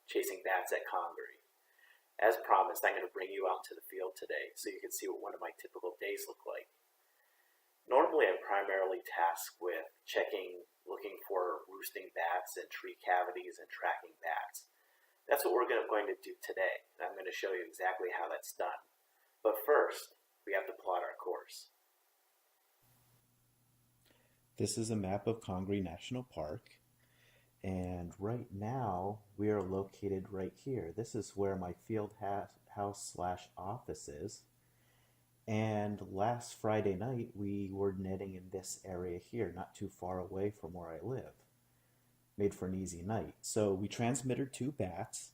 chasing bats at Congaree. As promised, I'm going to bring you out to the field today so you can see what one of my typical days look like. Normally, I'm primarily tasked with looking for roosting bats and tree cavities and tracking bats. That's what we're going to do today, and I'm going to show you exactly how that's done. But first, we have to plot our course. This is a map of Congaree National Park, and right now we are located right here. This is where my field house / office is. And last Friday night we were netting in this area here, not too far away from where I live. Made for an easy night. So we transmitted 2 bats,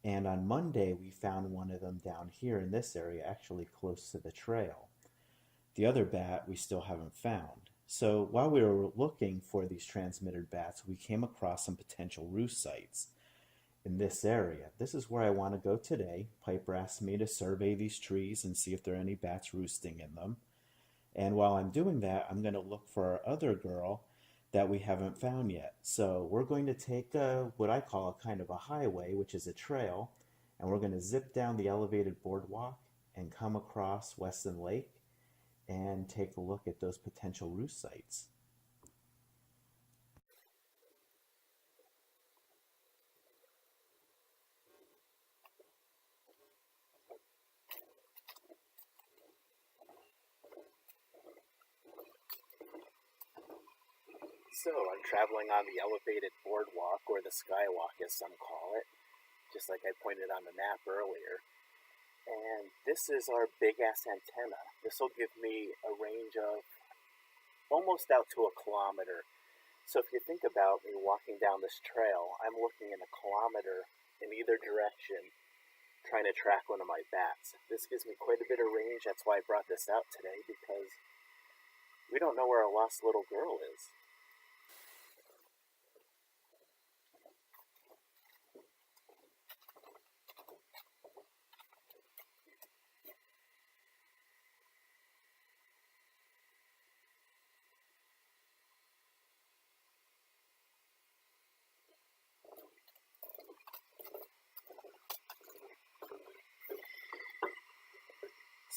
and on Monday we found one of them down here in this area, actually close to the trail. The other bat we still haven't found. So while we were looking for these transmitted bats, we came across some potential roost sites in this area. This is where I want to go today. Piper asked me to survey these trees and see if there are any bats roosting in them. And while I'm doing that, I'm going to look for our other girl that we haven't found yet. So we're going to take what I call a kind of a highway, which is a trail, and we're going to zip down the elevated boardwalk and come across Weston Lake and take a look at those potential roost sites. So I'm traveling on the elevated boardwalk, or the skywalk as some call it, just like I pointed on the map earlier. And this is our big ass antenna. This will give me a range of almost out to a kilometer. So if you think about me walking down this trail, I'm looking in a kilometer in either direction, trying to track one of my bats. This gives me quite a bit of range. That's why I brought this out today, because we don't know where our lost little girl is.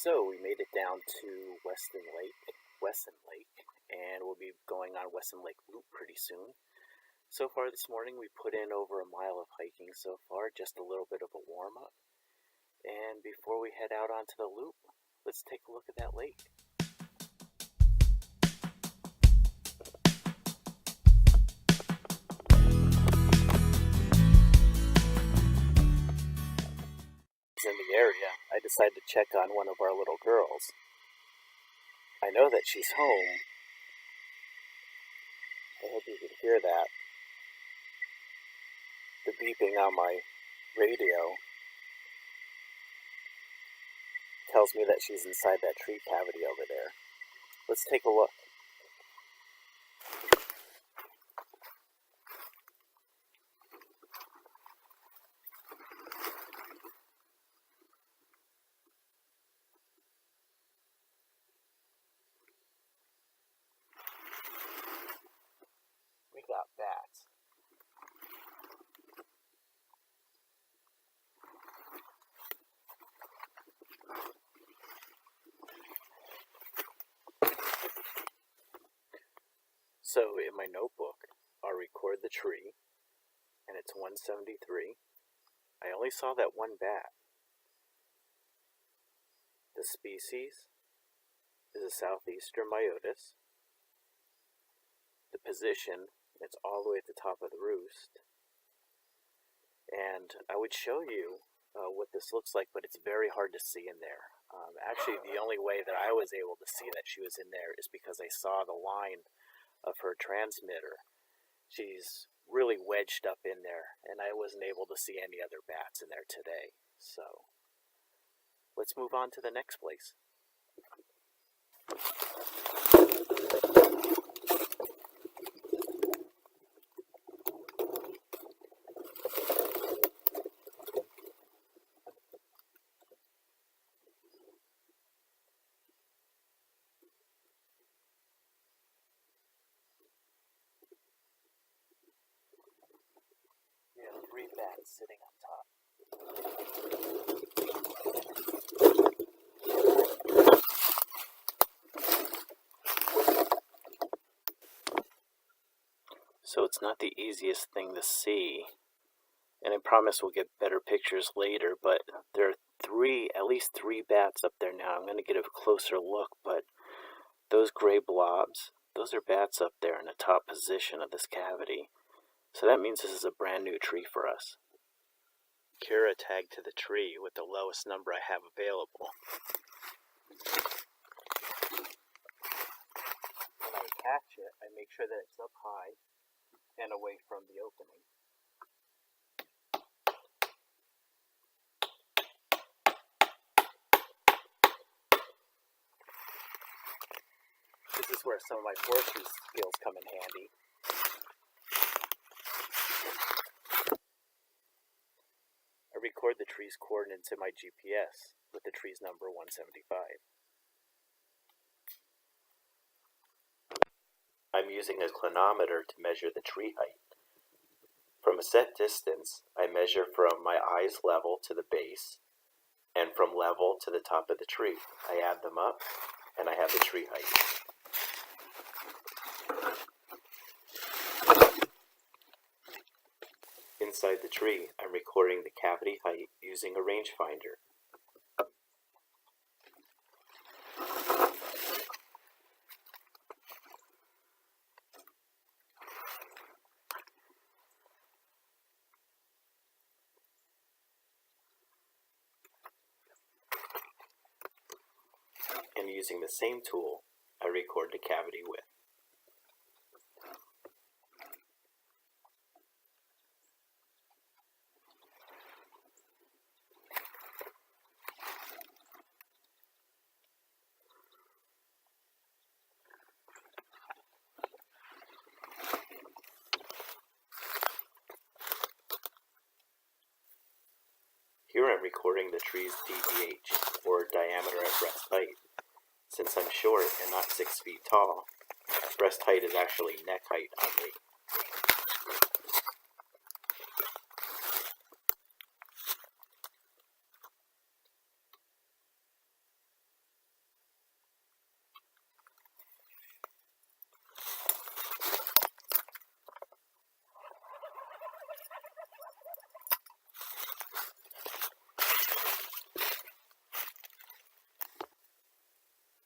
So we made it down to Weston Lake, and we'll be going on Weston Lake Loop pretty soon. So far this morning we put in over a mile of hiking so far, just a little bit of a warm-up. And before we head out onto the loop, let's take a look at that lake. In the area, I decided to check on one of our little girls. I know that she's home. I hope you can hear that. The beeping on my radio tells me that she's inside that tree cavity over there. Let's take a look. We got bats. So in my notebook, I'll record the tree, and it's 173. I only saw that one bat. The species is a southeastern myotis. The position, it's all the way at the top of the roost. And I would show you what this looks like, but it's very hard to see in there. Actually, the only way that I was able to see that she was in there is because I saw the line of her transmitter. She's really wedged up in there, and I wasn't able to see any other bats in there today. So let's move on to the next place. We have 3 bats sitting on not the easiest thing to see, and I promise we'll get better pictures later, but there are at least three bats up there now. I'm going to get a closer look, but those gray blobs, those are bats up there in the top position of this cavity. So that means this is a brand new tree for us. Kira tagged to the tree with the lowest number I have available. When I catch it, I make sure that it's up high and away from the opening. This is where some of my forestry skills come in handy. I record the tree's coordinates in my GPS with the tree's number 175. I'm using a clinometer to measure the tree height. From a set distance, I measure from my eyes level to the base, and from level to the top of the tree. I add them up, and I have the tree height. Inside the tree, I'm recording the cavity height using a rangefinder. And using the same tool, I record the cavity width. Here I'm recording the tree's DBH, or diameter at breast height. Since I'm short and not 6 feet tall, breast height is actually neck height on me.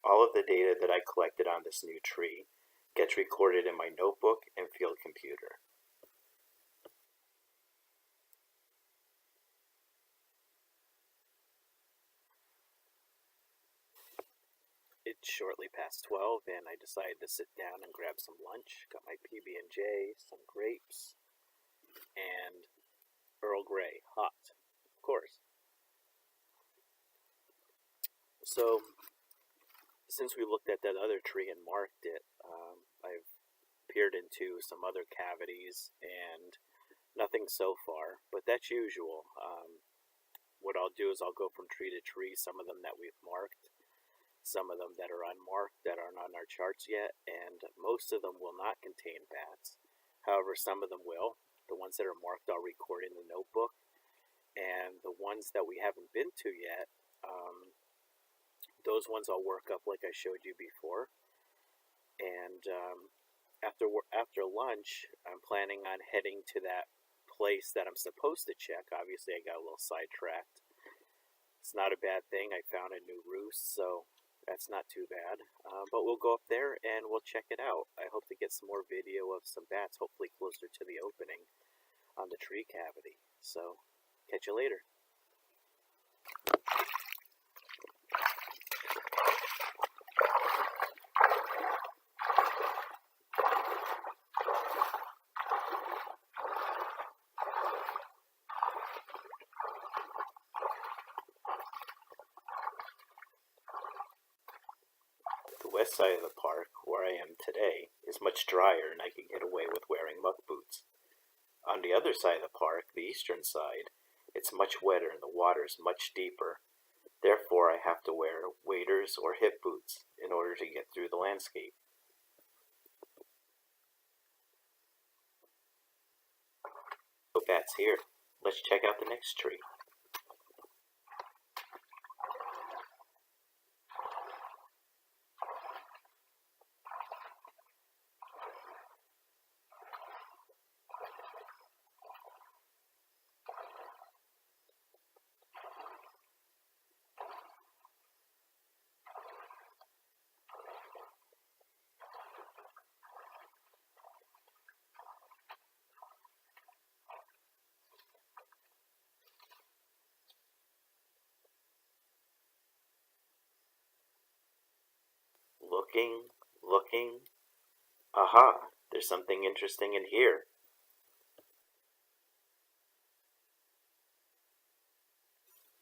All of the data that I collected on this new tree gets recorded in my notebook and field computer. It's shortly past 12 and I decided to sit down and grab some lunch. Got my PB&J, some grapes, and Earl Grey, hot, of course. So, since we looked at that other tree and marked it, I've peered into some other cavities and nothing so far, but that's usual. What I'll do is I'll go from tree to tree, some of them that we've marked, some of them that are unmarked that aren't on our charts yet, and most of them will not contain bats. However, some of them will. The ones that are marked I'll record in the notebook, and the ones that we haven't been to yet, those ones I'll work up like I showed you before. And after lunch, I'm planning on heading to that place that I'm supposed to check. Obviously, I got a little sidetracked. It's not a bad thing. I found a new roost, so that's not too bad. But we'll go up there and we'll check it out. I hope to get some more video of some bats, hopefully closer to the opening on the tree cavity. So, catch you later. The west side of the park, where I am today, is much drier and I can get away with wearing muck boots. On the other side of the park, the eastern side, it's much wetter and the water is much deeper. Therefore, I have to wear waders or hip boots in order to get through the landscape. So bats here. Let's check out the next tree. looking. Aha, there's something interesting in here.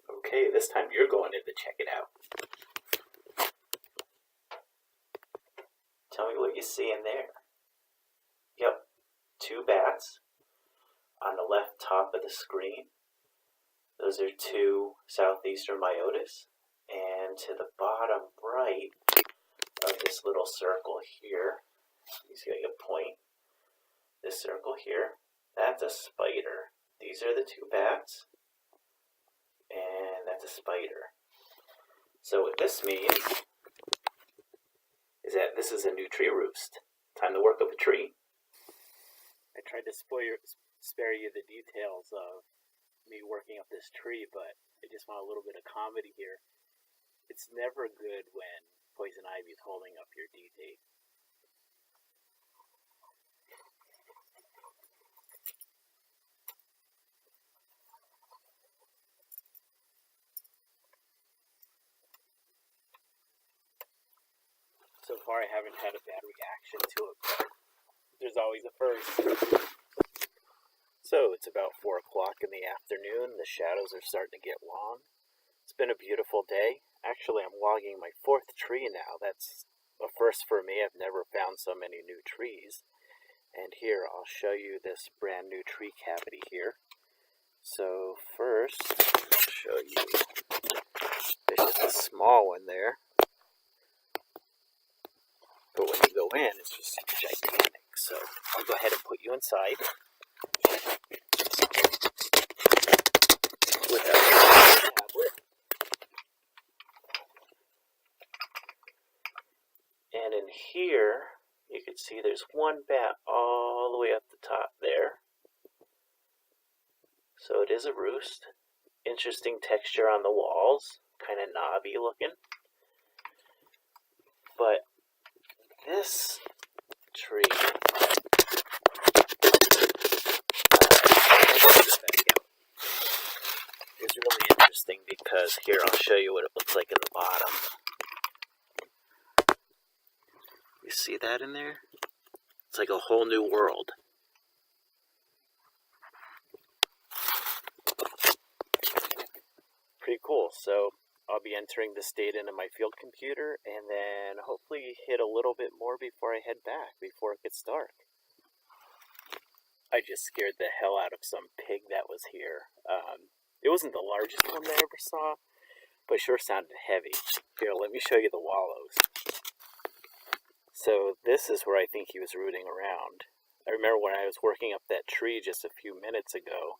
Okay, this time you're going in to check it out. Tell me what you see in there. Yep, 2 bats on the left top of the screen. Those are 2 southeastern myotis. And to the bottom right of this little circle here, you see I can point. This circle here, that's a spider. These are the 2 bats, and that's a spider. So what this means is that this is a new tree roost. Time to work up a tree. I tried to spare you the details of me working up this tree, but I just want a little bit of comedy here. It's never good when poison ivy is holding up your D-tape. So far I haven't had a bad reaction to it, but there's always a first. So it's about 4 o'clock in the afternoon. The shadows are starting to get long. It's been a beautiful day. Actually, I'm logging my 4th tree now. That's a first for me. I've never found so many new trees. And here, I'll show you this brand new tree cavity here. So first, I'll show you. There's just a small one there. But when you go in, it's just gigantic. So I'll go ahead and put you inside. Without your tablet. And in here, you can see there's 1 bat all the way up the top there. So it is a roost. Interesting texture on the walls. Kind of knobby looking. But this tree is really interesting because here I'll show you what it looks like in the bottom. You see that in there? It's like a whole new world. Pretty cool. So I'll be entering this data into my field computer and then hopefully hit a little bit more before I head back, before it gets dark. I just scared the hell out of some pig that was here. It wasn't the largest one I ever saw, but sure sounded heavy. Here, let me show you the wallows. So this is where I think he was rooting around. I remember when I was working up that tree just a few minutes ago,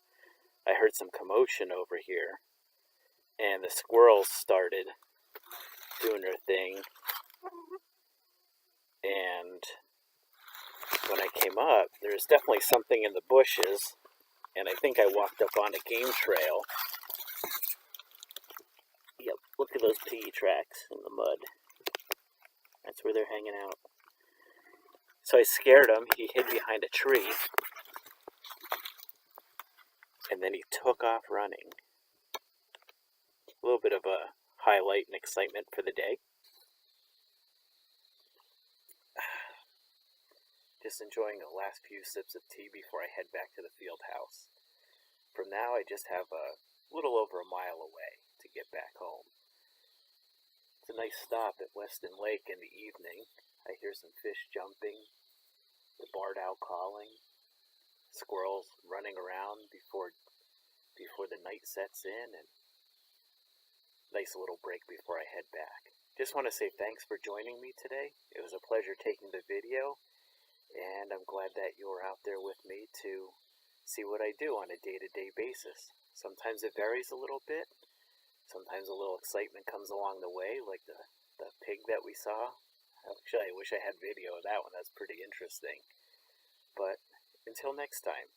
I heard some commotion over here. And the squirrels started doing their thing. And when I came up, there was definitely something in the bushes. And I think I walked up on a game trail. Yep, look at those piggy tracks in the mud. That's where they're hanging out. So I scared him. He hid behind a tree. And then he took off running. A little bit of a highlight and excitement for the day. Just enjoying the last few sips of tea before I head back to the field house. From now, I just have a little over a mile away to get back home. It's a nice stop at Weston Lake in the evening. I hear some fish jumping, the barred owl calling, squirrels running around before the night sets in, and nice little break before I head back. Just want to say thanks for joining me today. It was a pleasure taking the video, and I'm glad that you're out there with me to see what I do on a day-to-day basis. Sometimes it varies a little bit. Sometimes a little excitement comes along the way, like the pig that we saw. Actually, I wish I had video of that one. That's pretty interesting. But until next time.